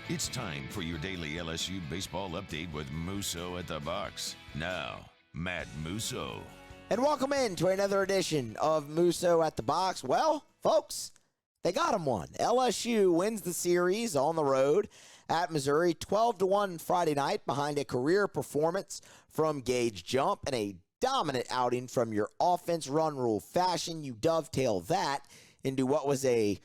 It's time for your daily LSU baseball update with Musso at the box. Now, Matt Musso. And welcome in to another edition of Musso at the box. Well, folks, they got him one. LSU wins the series on the road at Missouri, 12-1 Friday night behind a career performance from Gage Jump and a dominant outing from your offense run rule fashion. You dovetail that into what was a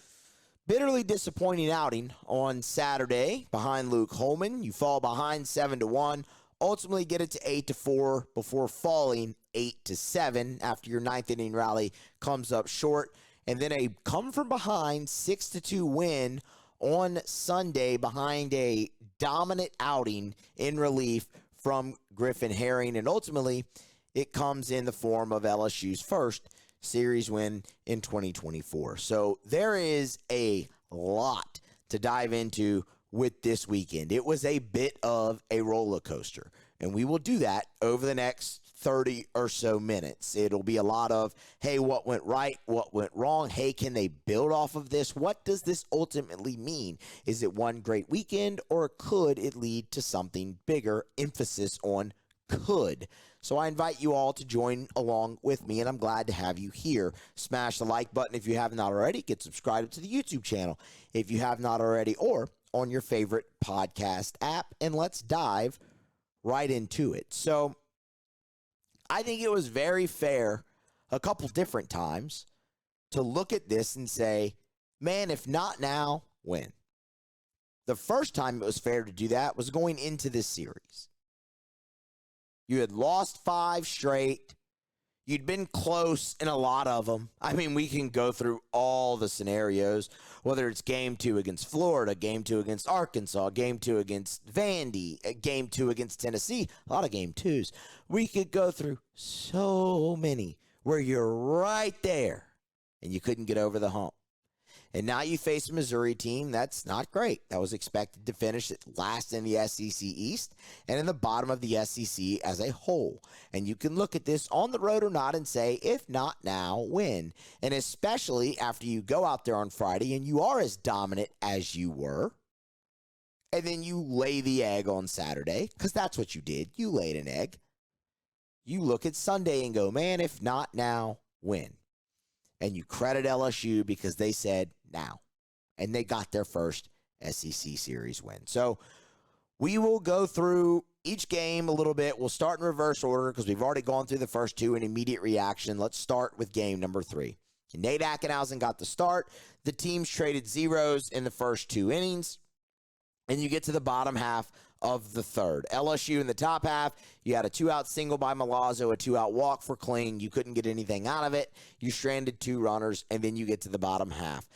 bitterly disappointing outing on Saturday behind Luke Holman. You fall behind 7-1, ultimately get it to 8-4 before falling 8-7 after your ninth inning rally comes up short. And then a come from behind 6-2 win on Sunday behind a dominant outing in relief from Griffin Herring. And ultimately, it comes in the form of LSU's first series win in 2024. So there is a lot to dive into with this weekend. It was a bit of a roller coaster, and we will do that over the next 30 or so minutes. It'll be a lot of, hey, what went right? What went wrong? Hey, can they build off of this? What does this ultimately mean? Is it one great weekend, or could it lead to something bigger? Emphasis on could. So I invite you all to join along with me, and I'm glad to have you here. Smash the like button if you have not already. Get subscribed to the YouTube channel if you have not already, or on your favorite podcast app, and let's dive right into it. So I think it was very fair a couple different times to look at this and say, man, if not now, when? The first time it was fair to do that was going into this series. You had lost 5 straight. You'd been close in a lot of them. I mean, we can go through all the scenarios, whether it's game 2 against Florida, game 2 against Arkansas, game 2 against Vandy, game 2 against Tennessee, a lot of game 2s. We could go through so many where you're right there and you couldn't get over the hump. And now you face a Missouri team that's not great. That was expected to finish last in the SEC East and in the bottom of the SEC as a whole. And you can look at this on the road or not and say, if not now, when? And especially after you go out there on Friday and you are as dominant as you were, and then you lay the egg on Saturday, because that's what you did. You laid an egg. You look at Sunday and go, man, if not now, when? And you credit LSU because they said now. And they got their first SEC series win. So we will go through each game a little bit. We'll start in reverse order because we've already gone through the first 2 in immediate reaction. Let's start with game number 3. Nate Ackenhausen got the start. The teams traded zeros in the first 2 innings. And you get to the bottom half of the third. LSU in the top half, you had a 2-out single by Milazzo, a 2-out walk for Kling. You couldn't get anything out of it. You stranded 2 runners, and then you get to the bottom half.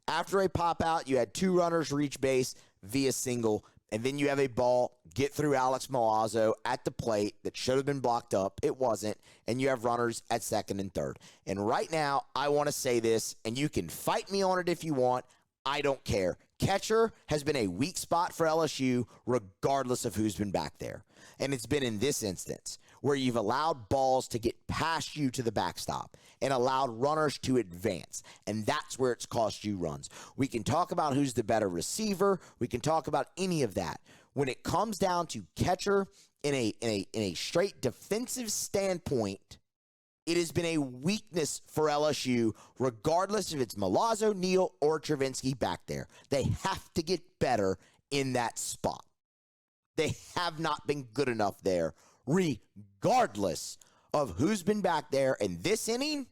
After a pop-out, you had 2 runners reach base via single, and then you have a ball get through Alex Milazzo at the plate that should have been blocked up. It wasn't, and you have runners at second and third. And right now, I want to say this, and you can fight me on it if you want. I don't care. Catcher has been a weak spot for LSU regardless of who's been back there. And it's been in this instance where you've allowed balls to get past you to the backstop and allowed runners to advance. And that's where it's cost you runs. We can talk about who's the better receiver. We can talk about any of that. When it comes down to catcher in a straight defensive standpoint, it has been a weakness for LSU, regardless if it's Milazzo, Neal, or Travinsky back there. They have to get better in that spot. They have not been good enough there, regardless of who's been back there. And this inning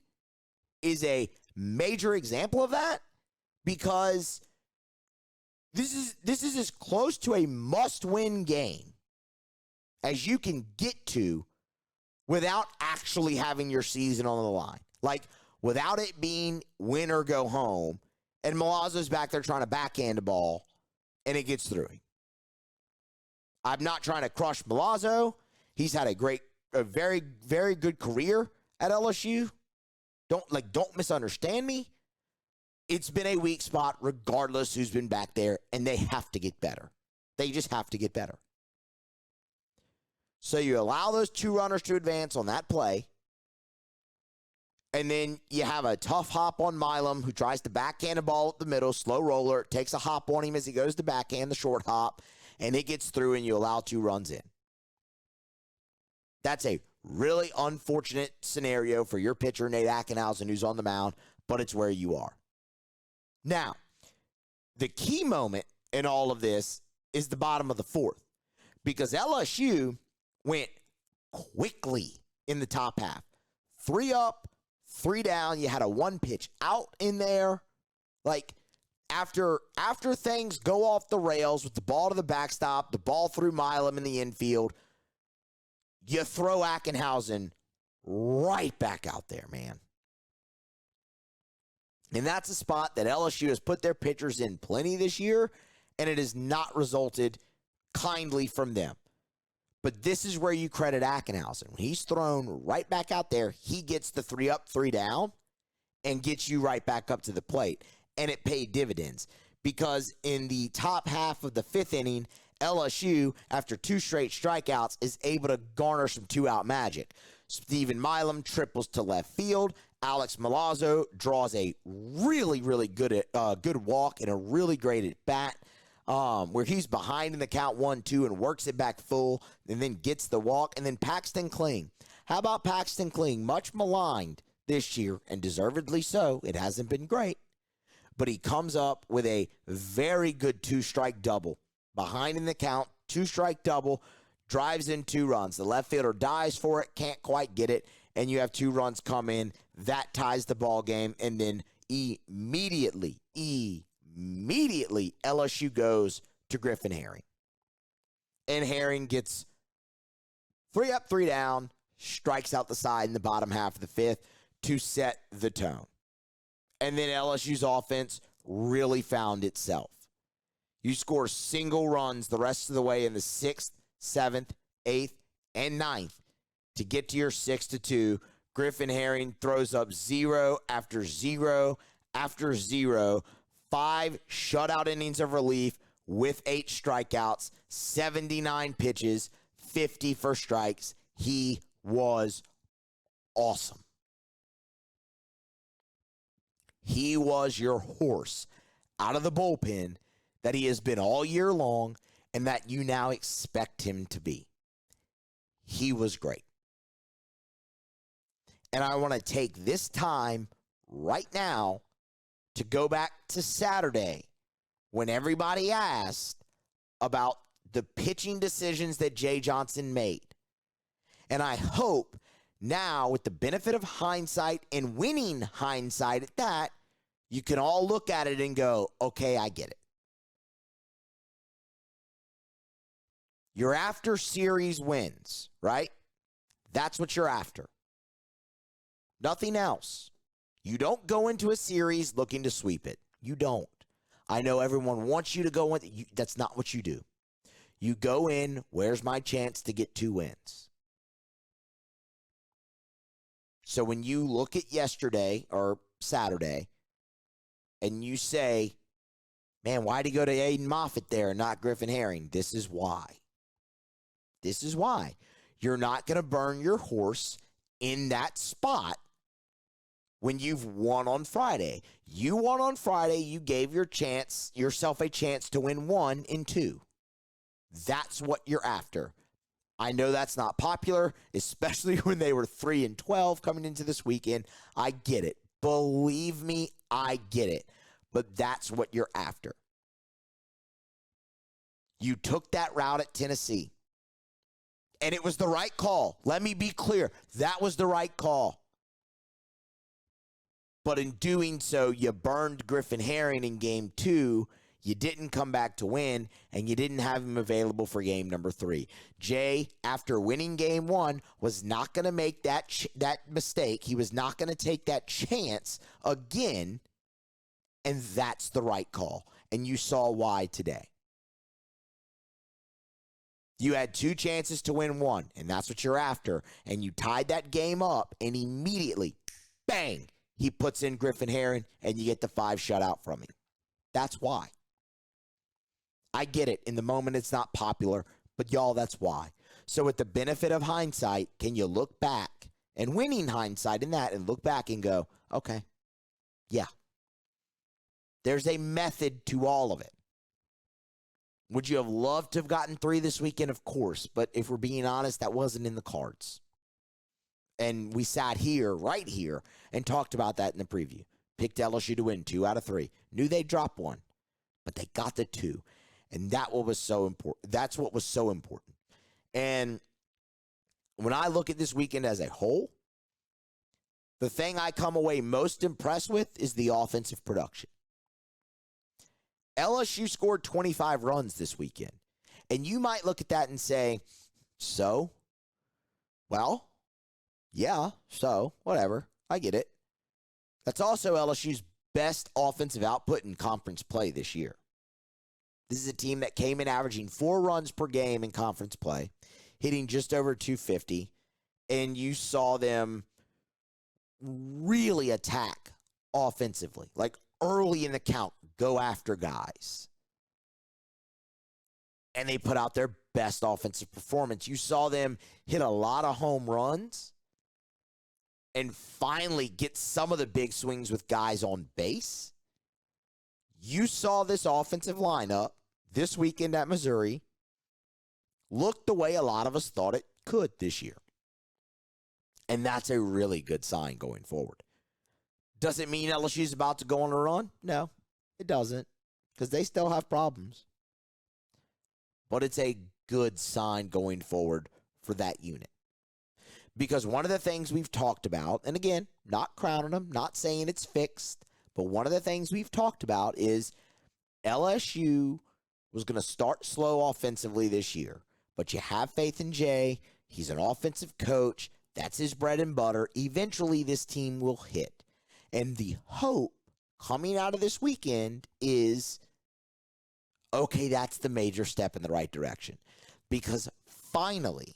is a major example of that because this is as close to a must-win game as you can get to without actually having your season on the line. Like, without it being win or go home, and Milazzo's back there trying to backhand the ball, and it gets through him. I'm not trying to crush Milazzo. He's had a very, very good career at LSU. Don't misunderstand me. It's been a weak spot regardless who's been back there, and they have to get better. They just have to get better. So you allow those 2 runners to advance on that play. And then you have a tough hop on Milam who tries to backhand a ball up the middle, slow roller, takes a hop on him as he goes to backhand the short hop, and it gets through and you allow 2 runs in. That's a really unfortunate scenario for your pitcher, Nate Ackenhausen, who's on the mound, but it's where you are. Now, the key moment in all of this is the bottom of the 4th, because LSU went quickly in the top half. 3 up, 3 down. You had a 1-pitch out in there. Like, after things go off the rails with the ball to the backstop, the ball through Milam in the infield, you throw Ackenhausen right back out there, man. And that's a spot that LSU has put their pitchers in plenty this year, and it has not resulted kindly from them. But this is where you credit Ackenhausen. When he's thrown right back out there, he gets the 3 up, 3 down, and gets you right back up to the plate. And it paid dividends, because in the top half of the 5th inning, LSU, after 2 straight strikeouts, is able to garner some 2-out magic. Stephen Milam triples to left field. Alex Milazzo draws a really, really good walk and a really great at-bat, where he's behind in the count 1-2 and works it back full and then gets the walk. And then Paxton Kling. How about Paxton Kling? Much maligned this year, and deservedly so. It hasn't been great. But he comes up with a very good 2-strike double. Behind in the count, 2-strike double, drives in 2 runs. The left fielder dives for it, can't quite get it, and you have 2 runs come in. That ties the ball game, and then immediately, LSU goes to Griffin Herring. And Herring gets 3 up, 3 down, strikes out the side in the bottom half of the 5th to set the tone. And then LSU's offense really found itself. You score single runs the rest of the way in the 6th, 7th, 8th, and 9th to get to your 6-2. Griffin Herring throws up 0 after 0 after 0. 5 shutout innings of relief with 8 strikeouts, 79 pitches, 50 strikes. He was awesome. He was your horse out of the bullpen that he has been all year long and that you now expect him to be. He was great. And I want to take this time right now to go back to Saturday when everybody asked about the pitching decisions that Jay Johnson made. And I hope now, with the benefit of hindsight and winning hindsight at that, you can all look at it and go, okay, I get it. You're after series wins, right? That's what you're after. Nothing else. You don't go into a series looking to sweep it. You don't. I know everyone wants you to go in. That's not what you do. You go in, where's my chance to get 2 wins? So when you look at yesterday or Saturday and you say, man, why'd he go to Aiden Moffitt there and not Griffin Herring? This is why. This is why. You're not going to burn your horse in that spot when you've won on Friday. You won on Friday. You gave yourself a chance to win 1 and 2. That's what you're after. I know that's not popular, especially when they were 3-12 coming into this weekend. I get it. Believe me, I get it. But that's what you're after. You took that route at Tennessee. And it was the right call. Let me be clear. That was the right call. But in doing so, you burned Griffin Herring in game 2. You didn't come back to win, and you didn't have him available for game number 3. Jay, after winning game 1, was not going to make that mistake. He was not going to take that chance again, and that's the right call. And you saw why today. You had 2 chances to win 1, and that's what you're after. And you tied that game up, and immediately, bang, he puts in Griffin Herring, and you get the 5 shutout from him. That's why. I get it. In the moment, it's not popular, but y'all, that's why. So with the benefit of hindsight, can you look back and winning hindsight in that and look back and go, okay, yeah, there's a method to all of it. Would you have loved to have gotten 3 this weekend? Of course. But if we're being honest, that wasn't in the cards. And we sat here, right here, and talked about that in the preview. Picked LSU to win 2 out of 3. Knew they'd drop 1, but they got the 2. And that's what was so important. And when I look at this weekend as a whole, the thing I come away most impressed with is the offensive production. LSU scored 25 runs this weekend. And you might look at that and say, so? Well, yeah, so, whatever. I get it. That's also LSU's best offensive output in conference play this year. This is a team that came in averaging 4 runs per game in conference play, hitting just over 250, and you saw them really attack offensively, like early in the count, go after guys. And they put out their best offensive performance. You saw them hit a lot of home runs and finally get some of the big swings with guys on base. You saw this offensive lineup this weekend at Missouri look the way a lot of us thought it could this year. And that's a really good sign going forward. Does it mean LSU's about to go on a run? No, it doesn't, because they still have problems. But it's a good sign going forward for that unit. Because one of the things we've talked about, and again, not crowning them, not saying it's fixed, but one of the things we've talked about is LSU was going to start slow offensively this year. But you have faith in Jay. He's an offensive coach. That's his bread and butter. Eventually, this team will hit. And the hope coming out of this weekend is, okay, that's the major step in the right direction. Because finally,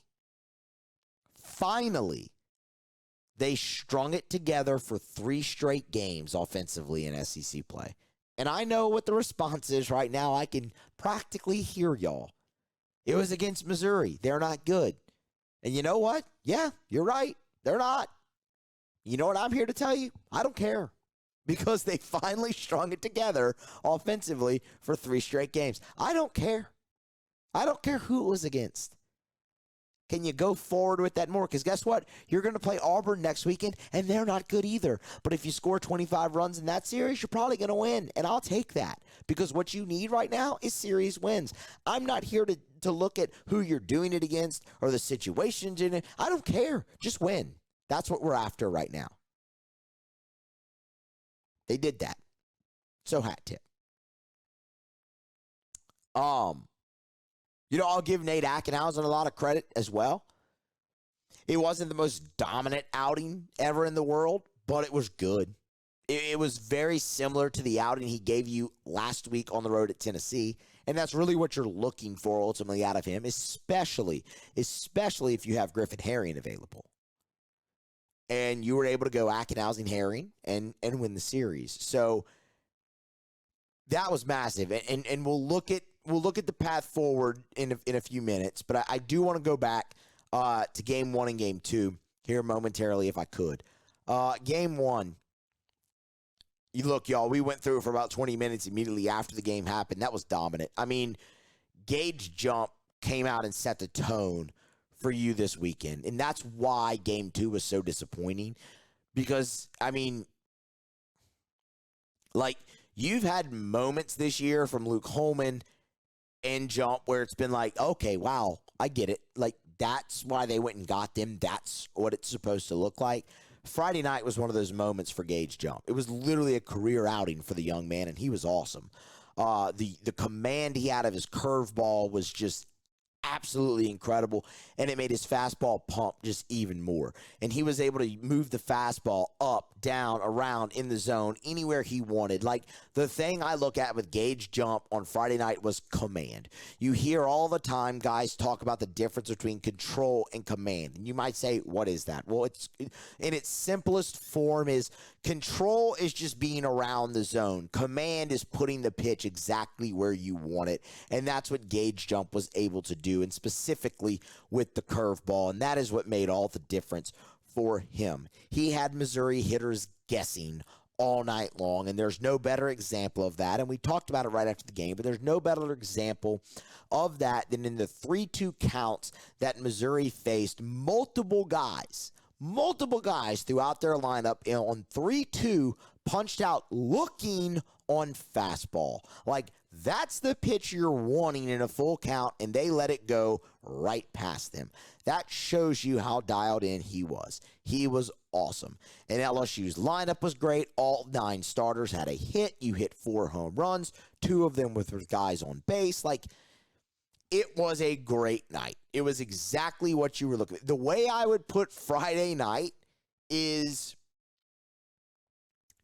they strung it together for 3 straight games offensively in SEC play. And I know what the response is right now. I can practically hear y'all. It was against Missouri. They're not good. And you know what? Yeah, you're right. They're not. You know what I'm here to tell you? I don't care. Because they finally strung it together offensively for 3 straight games. I don't care. I don't care who it was against. Can you go forward with that more? Because guess what? You're going to play Auburn next weekend, and they're not good either. But if you score 25 runs in that series, you're probably going to win, and I'll take that. Because what you need right now is series wins. I'm not here to look at who you're doing it against or the situations in it. I don't care. Just win. That's what we're after right now. They did that. So hat tip. I'll give Nate Ackenhausen a lot of credit as well. It wasn't the most dominant outing ever in the world, but it was good. It was very similar to the outing he gave you last week on the road at Tennessee, and that's really what you're looking for ultimately out of him, especially if you have Griffin Herring available. And you were able to go Ackenhausen Herring and win the series. So that was massive, and we'll look at the path forward in a few minutes, but I do want to go back to Game 1 and Game 2 here momentarily if I could. Game 1, you look, y'all, we went through it for about 20 minutes immediately after the game happened. That was dominant. I mean, Gage Jump came out and set the tone for you this weekend, and that's why Game 2 was so disappointing because, I mean, like, you've had moments this year from Luke Holman and Jump where it's been like, okay, wow, I get it. Like, that's why they went and got them. That's what it's supposed to look like. Friday night was one of those moments for Gage Jump. It was literally a career outing for the young man, and he was awesome. The command he had of his curveball was just absolutely incredible, and it made his fastball pump just even more. And he was able to move the fastball up, down, around, in the zone, anywhere he wanted. Like, the thing I look at with Gage Jump on Friday night was command. You hear all the time guys talk about the difference between control and command. And you might say, what is that? Well, it's in its simplest form is control is just being around the zone. Command is putting the pitch exactly where you want it. And that's what Gage Jump was able to do, and specifically with the curveball. And that is what made all the difference for him. He had Missouri hitters guessing all night long, and there's no better example of that. And we talked about it right after the game, but there's no better example of that than in the 3-2 counts that Missouri faced multiple guys throughout their lineup on 3-2 punched out looking on fastball. Like, that's the pitch you're wanting in a full count, and they let it go right past them. That shows you how dialed in he was. He was awesome. And LSU's lineup was great. All 9 starters had a hit. You hit 4 home runs, 2 of them with guys on base. Like, it was a great night. It was exactly what you were looking at. The way I would put Friday night is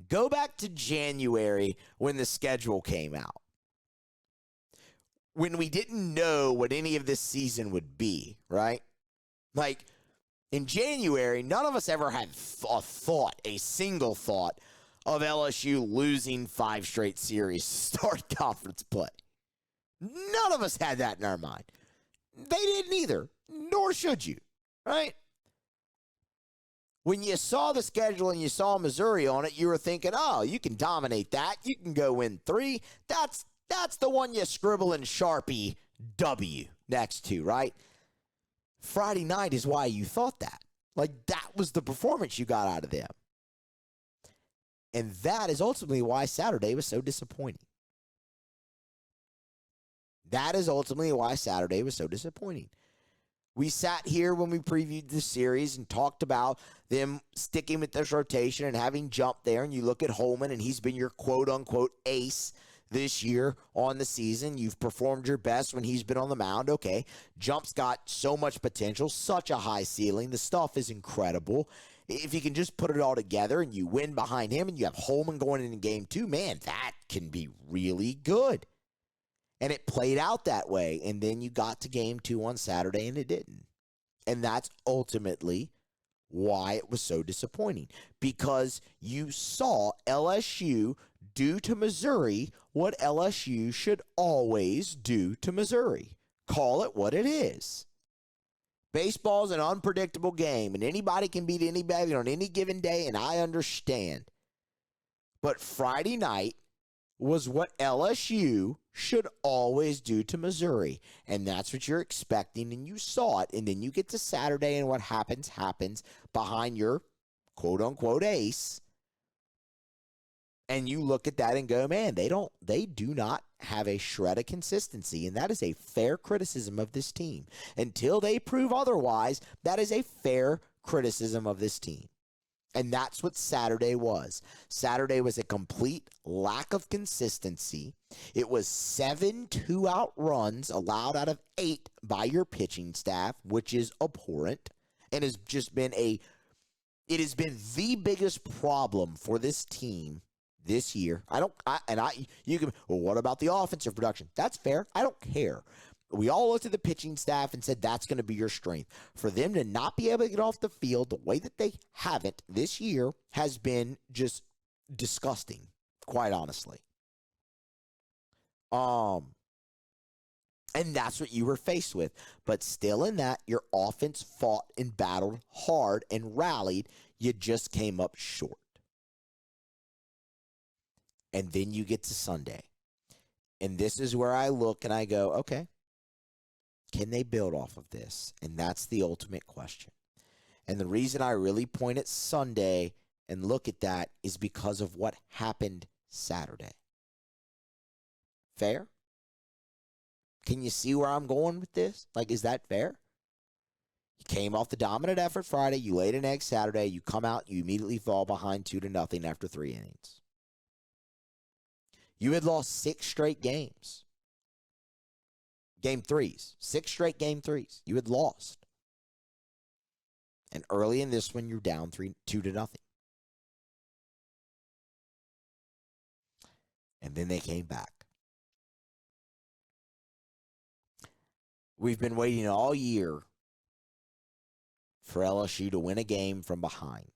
go back to January when the schedule came out, when we didn't know what any of this season would be, right? Like, in January, none of us ever had a single thought of LSU losing 5 straight series to start conference play. None of us had that in our mind. They didn't either, nor should you, right? When you saw the schedule and you saw Missouri on it, you were thinking, oh, you can dominate that. You can go win 3. That's the one you scribble in Sharpie W next to, right? Friday night is why you thought that. Like, that was the performance you got out of them. And that is ultimately why Saturday was so disappointing. That is ultimately why Saturday was so disappointing. We sat here when we previewed the series and talked about them sticking with this rotation and having Jump there, and you look at Holman, and he's been your quote-unquote ace this year on the season. You've performed your best when he's been on the mound. Okay, Jump's got so much potential, such a high ceiling. The stuff is incredible. If you can just put it all together and you win behind him and you have Holman going into game 2, man, that can be really good. And it played out that way. And then you got to game 2 on Saturday and it didn't. And that's ultimately why it was so disappointing. Because you saw LSU do to Missouri what LSU should always do to Missouri. Call it what it is. Baseball's an unpredictable game, and anybody can beat anybody on any given day, and I understand. But Friday night was what LSU should always do to Missouri, and that's what you're expecting, and you saw it. And then you get to Saturday, and what happens behind your quote-unquote ace, and you look at that and go, man, they do not have a shred of consistency, and that is a fair criticism of this team. Until they prove otherwise, that is a fair criticism of this team. And that's what Saturday was. Saturday was a complete lack of consistency. It was 7 2-out runs allowed out of 8 by your pitching staff, which is abhorrent, and has just been it has been the biggest problem for this team this year. You can, well, what about the offensive production? That's fair. I don't care. We all looked at the pitching staff and said that's going to be your strength. For them to not be able to get off the field the way that they haven't this year has been just disgusting, quite honestly. And that's what you were faced with. But still in that, your offense fought and battled hard and rallied. You just came up short. And then you get to Sunday. And this is where I look and I go, okay, can they build off of this? And that's the ultimate question. And the reason I really point at Sunday and look at that is because of what happened Saturday. Fair? Can you see where I'm going with this? Like, is that fair? You came off the dominant effort Friday. You laid an egg Saturday. You come out. You immediately fall behind 2-0 after 3 innings. You had lost 6 straight games. Game 3s. 6 straight game 3s. You had lost. And early in this one, you're down 2-0. And then they came back. We've been waiting all year for LSU to win a game from behind.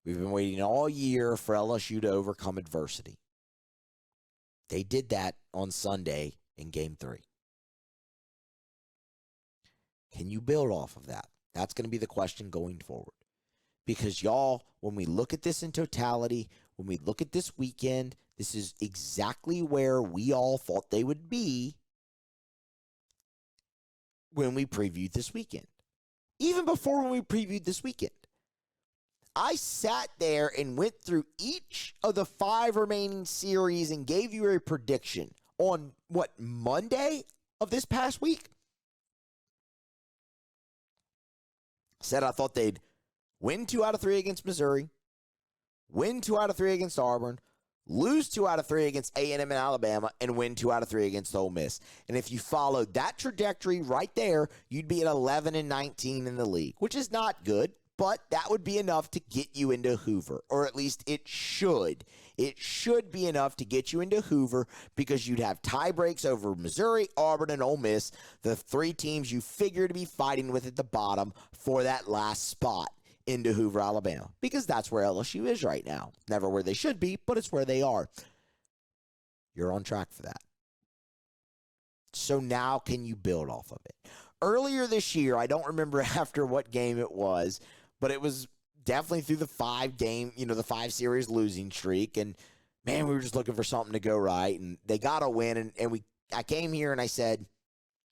We've been waiting all year for LSU to overcome adversity. They did that on Sunday in Game 3. Can you build off of that? That's going to be the question going forward. Because, y'all, when we look at this in totality, when we look at this weekend, this is exactly where we all thought they would be when we previewed this weekend. Even before when we previewed this weekend. I sat there and went through each of the 5 remaining series and gave you a prediction on, Monday of this past week? Said I thought they'd win 2 out of 3 against Missouri, win 2 out of 3 against Auburn, lose 2 out of 3 against A&M and Alabama, and win 2 out of 3 against Ole Miss. And if you followed that trajectory right there, you'd be at 11-19 in the league, which is not good. But that would be enough to get you into Hoover, or at least it should. It should be enough to get you into Hoover because you'd have tie breaks over Missouri, Auburn, and Ole Miss, the 3 teams you figure to be fighting with at the bottom for that last spot into Hoover, Alabama, because that's where LSU is right now. Never where they should be, but it's where they are. You're on track for that. So now can you build off of it? Earlier this year, I don't remember after what game it was, but it was definitely through the 5-series losing streak. And, man, we were just looking for something to go right. And they got a win. And I came here and I said,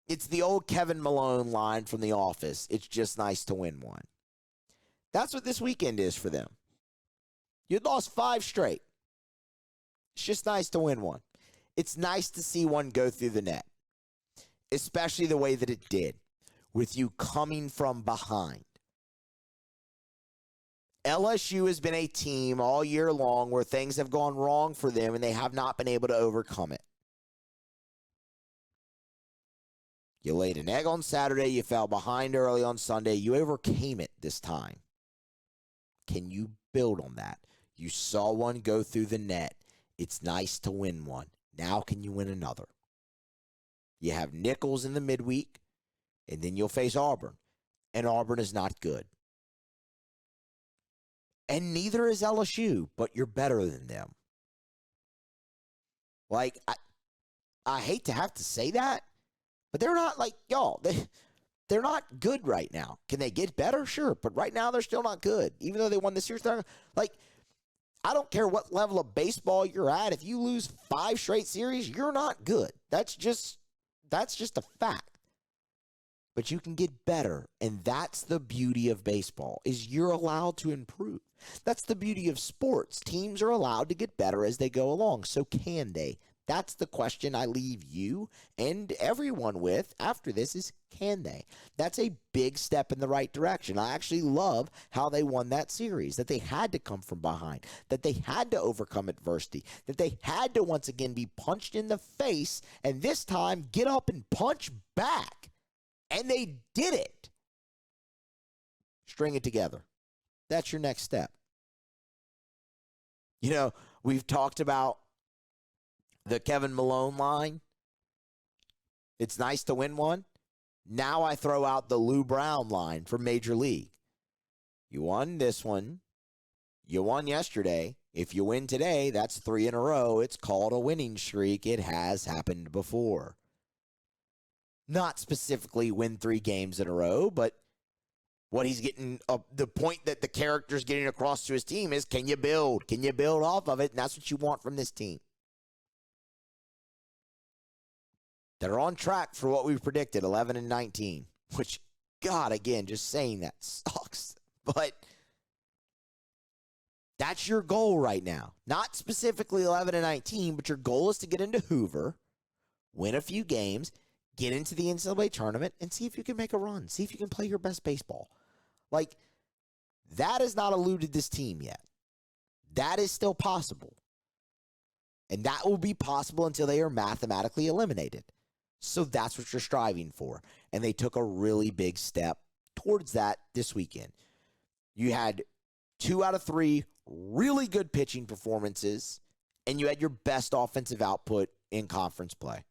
it's the old Kevin Malone line from The Office. It's just nice to win one. That's what this weekend is for them. You'd lost 5 straight. It's just nice to win one. It's nice to see one go through the net, especially the way that it did, with you coming from behind. LSU has been a team all year long where things have gone wrong for them and they have not been able to overcome it. You laid an egg on Saturday. You fell behind early on Sunday. You overcame it this time. Can you build on that? You saw one go through the net. It's nice to win one. Now can you win another? You have Nichols in the midweek, and then you'll face Auburn. And Auburn is not good. And neither is LSU, but you're better than them. Like, I hate to have to say that, but they're not like, y'all, they're not good right now. Can they get better? Sure, but right now they're still not good. Even though they won the series, I don't care what level of baseball you're at. If you lose 5 straight series, you're not good. That's just a fact. But you can get better, and that's the beauty of baseball, is you're allowed to improve. That's the beauty of sports. Teams are allowed to get better as they go along. So can they? That's the question I leave you and everyone with after this is, can they? That's a big step in the right direction. I actually love how they won that series, that they had to come from behind, that they had to overcome adversity, that they had to once again be punched in the face, and this time get up and punch back. And they did it. String it together. That's your next step. You know, we've talked about the Kevin Malone line. It's nice to win one. Now I throw out the Lou Brown line from Major League. You won this one. You won yesterday. If you win today, that's 3 in a row. It's called a winning streak. It has happened before. Not specifically win 3 games in a row, but what he's getting, the point that the character's getting across to his team is, can you build? Can you build off of it? And that's what you want from this team. They're on track for what we predicted, 11-19, which, God, again, just saying that sucks. But that's your goal right now. Not specifically 11-19, but your goal is to get into Hoover, win a few games, get into the NCAA tournament, and see if you can make a run. See if you can play your best baseball. Like, that has not eluded this team yet. That is still possible. And that will be possible until they are mathematically eliminated. So that's what you're striving for. And they took a really big step towards that this weekend. You had 2 out of 3 really good pitching performances, and you had your best offensive output in conference play.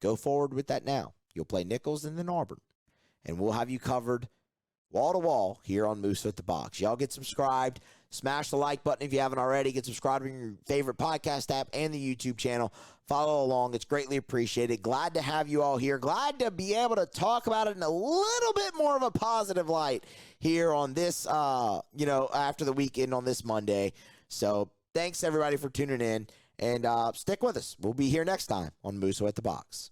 Go forward with that now. You'll play Nichols and then Auburn. And we'll have you covered wall to wall here on Musso at the Box. Y'all get subscribed. Smash the like button if you haven't already. Get subscribed in your favorite podcast app and the YouTube channel. Follow along. It's greatly appreciated. Glad to have you all here. Glad to be able to talk about it in a little bit more of a positive light here on this, after the weekend on this Monday. So thanks, everybody, for tuning in. And stick with us. We'll be here next time on Musso at the Box.